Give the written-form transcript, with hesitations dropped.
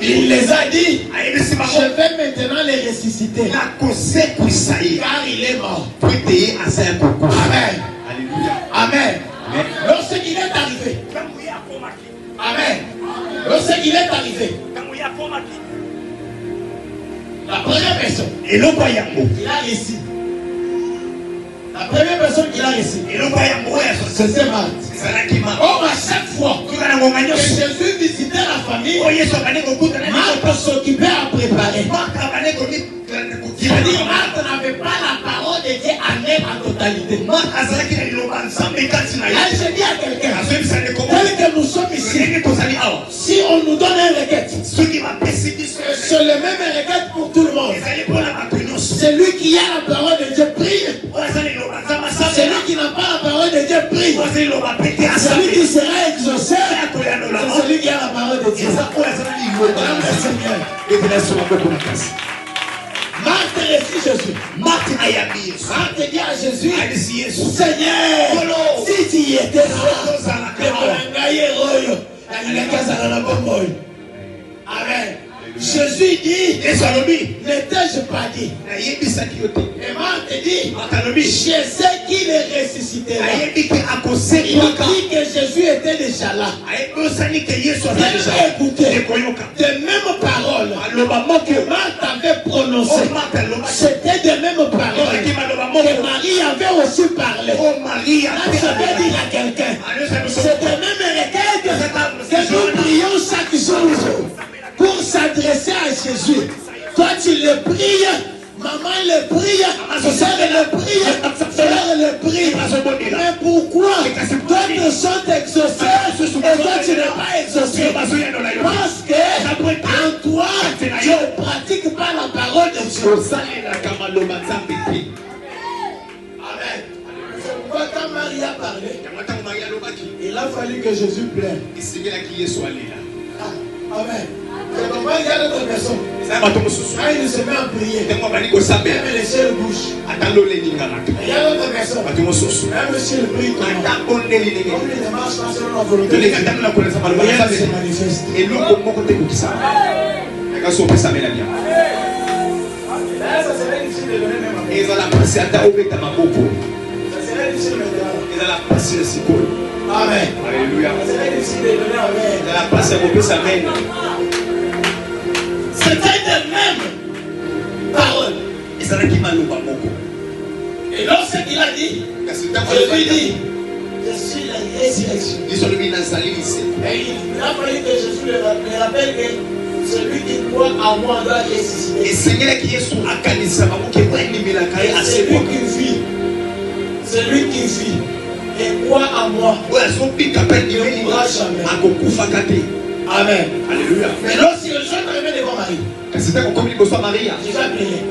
Il les a dit, je vais maintenant les ressusciter. Car il est mort. Amen. Amen. Lorsqu'il est arrivé. Amen. Lorsqu'il est arrivé. La première personne. Il a réussi. La première personne qu'il a reçue, c'était Marthe. Or, à chaque fois que Jésus visitait la famille, Marthe s'occupait à préparer. C'est-à-dire, Marthe n'avait pas la parole de Dieu en elle en totalité. Je dis à quelqu'un, tel que nous sommes ici, si on nous donne un requête, c'est le même requête pour tout le monde. Celui qui a la parole de Dieu prie. Celui qui n'a pas la parole de Dieu prie. Celui qui sera exaucé, c'est celui qui a la parole de Dieu. Marthe reçut Jésus. Marthe dit à Jésus, Seigneur, si tu y étais là, Amen. Jésus dit, n'étais-je pas dit? Et Marthe dit, je sais qu'il est ressuscité là. Il dit que Jésus était déjà là. Écoutez, des mêmes paroles que Marthe avait prononcées, c'était des mêmes paroles que Marie avait aussi parlé. Là, je vais dire à quelqu'un, c'est des mêmes requêtes que nous prions chaque jour pour s'adresser à Jésus. Toi tu le pries, maman le prie, soeur le prie, frère le prie. Mais pourquoi d'autres sont exaucés et toi tu n'es pas exaucé? Parce que en toi tu ne pratiques pas la parole de Dieu. Amen. C'est pourquoi quand Marie a parlé, il a fallu que Jésus pleure. Amen. Comment il y a d'autres personnes? Quand il se met à prier, même les ciels bougent. Il y a d'autres personnes, même le ciel brille. Comme il ne marche pas selon la volonté de Dieu, rien ne se manifeste. Ça serait difficile de donner même à ça serait difficile maintenant. Amen. Alléluia. Ça serait difficile de donner amen. C'était les mêmes paroles. Et lorsqu'il a dit, je lui dis, je suis la résurrection. Et il a fallu que Jésus le rappelle que celui qui croit en moi doit ressusciter. Et celui qui vit et croit en moi ne mourra jamais. Amen. Alléluia. Mais lorsque le jeune arrivé devant Marie, il va prier.